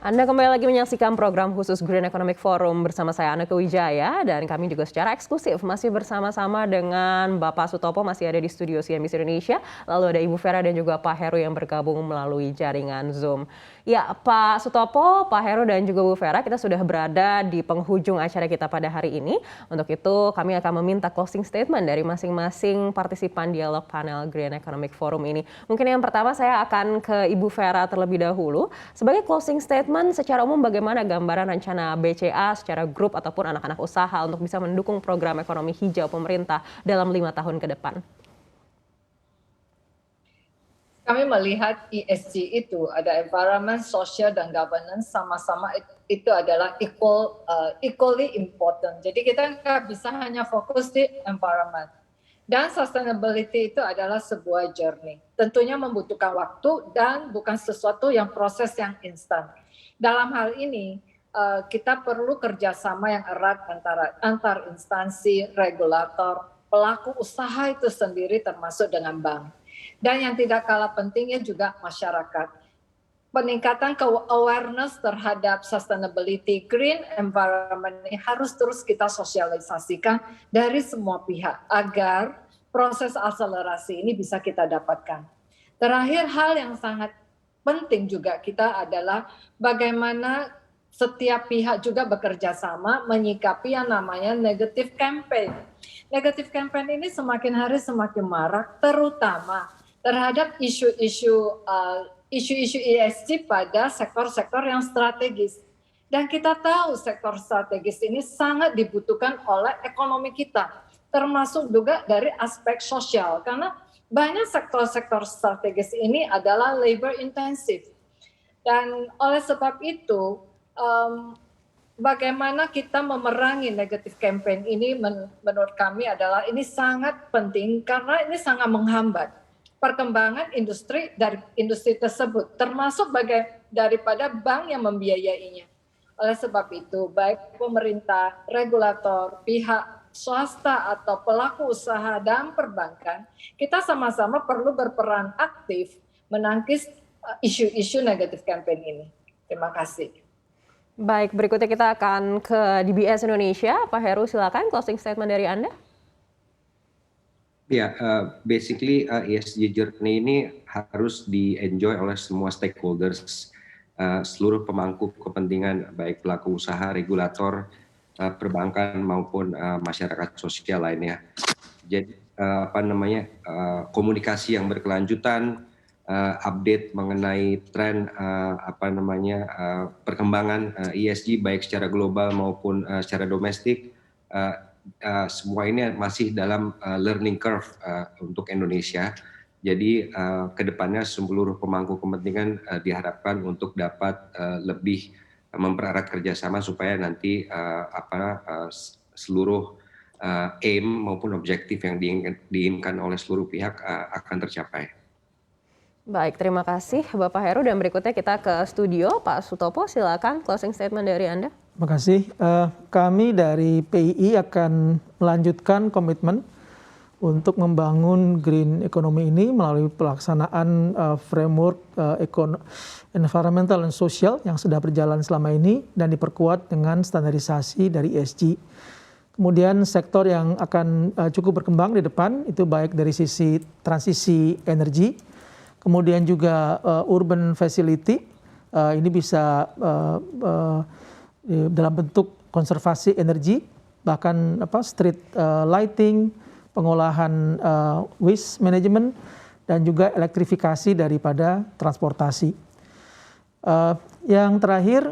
Anda kembali lagi menyaksikan program khusus Green Economic Forum bersama saya Anneke Wijaya dan kami juga secara eksklusif masih bersama-sama dengan Bapak Sutopo masih ada di studio CNBC Indonesia, lalu ada Ibu Vera dan juga Pak Heru yang bergabung melalui jaringan Zoom. Ya, Pak Sutopo, Pak Heru dan juga Bu Vera, kita sudah berada di penghujung acara kita pada hari ini. Untuk itu kami akan meminta closing statement dari masing-masing partisipan dialog panel Green Economic Forum ini. Mungkin yang pertama saya akan ke Ibu Vera terlebih dahulu. Sebagai closing statement, secara umum bagaimana gambaran rencana BCA secara grup ataupun anak-anak usaha untuk bisa mendukung program ekonomi hijau pemerintah dalam 5 tahun ke depan? Kami melihat ESG itu ada environment, social, dan governance sama-sama itu adalah equally important. Jadi kita nggak bisa hanya fokus di environment. Dan sustainability itu adalah sebuah journey. Tentunya membutuhkan waktu dan bukan sesuatu yang proses yang instan. Dalam hal ini, kita perlu kerjasama yang erat antar instansi, regulator, pelaku usaha itu sendiri termasuk dengan bank. Dan yang tidak kalah pentingnya juga masyarakat. Peningkatan awareness terhadap sustainability, green environment ini harus terus kita sosialisasikan dari semua pihak agar proses akselerasi ini bisa kita dapatkan. Terakhir, hal yang sangat penting juga kita adalah bagaimana setiap pihak juga bekerja sama menyikapi yang namanya negative campaign. Negative campaign ini semakin hari semakin marak, terutama terhadap isu-isu ESG pada sektor-sektor yang strategis. Dan kita tahu sektor strategis ini sangat dibutuhkan oleh ekonomi kita, termasuk juga dari aspek sosial, karena banyak sektor-sektor strategis ini adalah labor intensive. Dan oleh sebab itu, bagaimana kita memerangi negative campaign ini menurut kami adalah ini sangat penting karena ini sangat menghambat perkembangan industri dari industri tersebut, termasuk daripada bank yang membiayainya. Oleh sebab itu, baik pemerintah, regulator, pihak swasta atau pelaku usaha dan perbankan, kita sama-sama perlu berperan aktif menangkis isu-isu negatif campaign ini. Terima kasih. Baik, berikutnya kita akan ke DBS Indonesia. Pak Heru, silakan closing statement dari Anda. Ya, basically ESG journey ini harus di-enjoy oleh semua stakeholders, seluruh pemangku kepentingan, baik pelaku usaha, regulator, perbankan maupun masyarakat sosial lainnya. Jadi komunikasi yang berkelanjutan, update mengenai tren perkembangan ESG baik secara global maupun secara domestik, semua ini masih dalam learning curve untuk Indonesia. Jadi kedepannya seluruh pemangku kepentingan diharapkan untuk dapat lebih mempererat kerjasama supaya nanti seluruh aim maupun objektif yang diinginkan oleh seluruh pihak akan tercapai. Baik, terima kasih Bapak Heru, dan berikutnya kita ke studio. Pak Sutopo, silakan closing statement dari Anda. Terima kasih. Kami dari PII akan melanjutkan komitmen untuk membangun green economy ini melalui pelaksanaan framework environmental dan social yang sudah berjalan selama ini dan diperkuat dengan standarisasi dari ESG. Kemudian sektor yang akan cukup berkembang di depan itu baik dari sisi transisi energi, kemudian juga urban facility, ini bisa dalam bentuk konservasi energi, bahkan street lighting, pengolahan waste management, dan juga elektrifikasi daripada transportasi. Yang terakhir,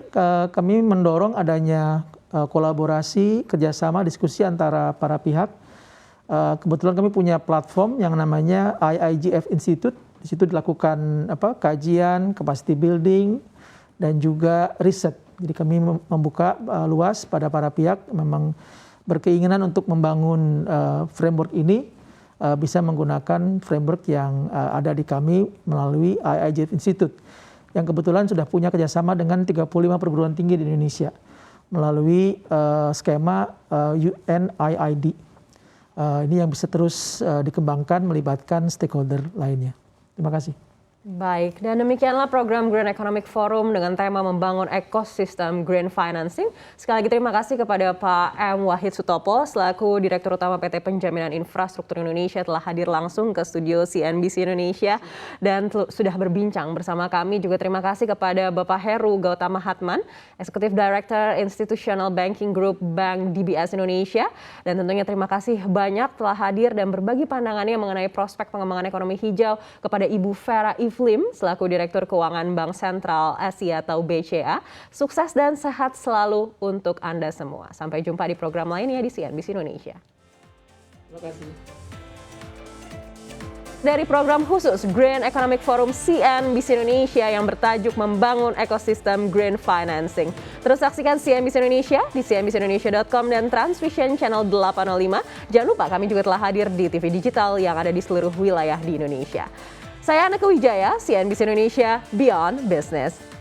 kami mendorong adanya kolaborasi, kerjasama, diskusi antara para pihak. Kebetulan kami punya platform yang namanya IIGF Institute. Di situ dilakukan kajian, capacity building, dan juga riset. Jadi kami membuka luas pada para pihak memang berkeinginan untuk membangun framework ini bisa menggunakan framework yang ada di kami melalui IIGF Institute yang kebetulan sudah punya kerjasama dengan 35 perguruan tinggi di Indonesia melalui skema UNIID. Ini yang bisa terus dikembangkan melibatkan stakeholder lainnya. Terima kasih. Baik, dan demikianlah program Green Economic Forum dengan tema membangun ekosistem green financing. Sekali lagi terima kasih kepada Pak M. Wahid Sutopo selaku Direktur Utama PT Penjaminan Infrastruktur Indonesia telah hadir langsung ke studio CNBC Indonesia dan sudah berbincang bersama kami. Juga terima kasih kepada Bapak Heru Gautama Hatman, Executive Director Institutional Banking Group Bank DBS Indonesia. Dan tentunya terima kasih banyak telah hadir dan berbagi pandangannya mengenai prospek pengembangan ekonomi hijau kepada Ibu Vera Iflim selaku Direktur Keuangan Bank Sentral Asia atau BCA. Sukses dan sehat selalu untuk Anda semua. Sampai jumpa di program lainnya di CNBC Indonesia. Terima kasih. Dari program khusus Green Economic Forum CNBC Indonesia yang bertajuk Membangun Ekosistem Green Financing. Terus saksikan CNBC Indonesia di cnbcindonesia.com dan Transvision Channel 805. Jangan lupa kami juga telah hadir di TV digital yang ada di seluruh wilayah di Indonesia. Saya Aneka Wijaya, CNBC Indonesia, Beyond Business.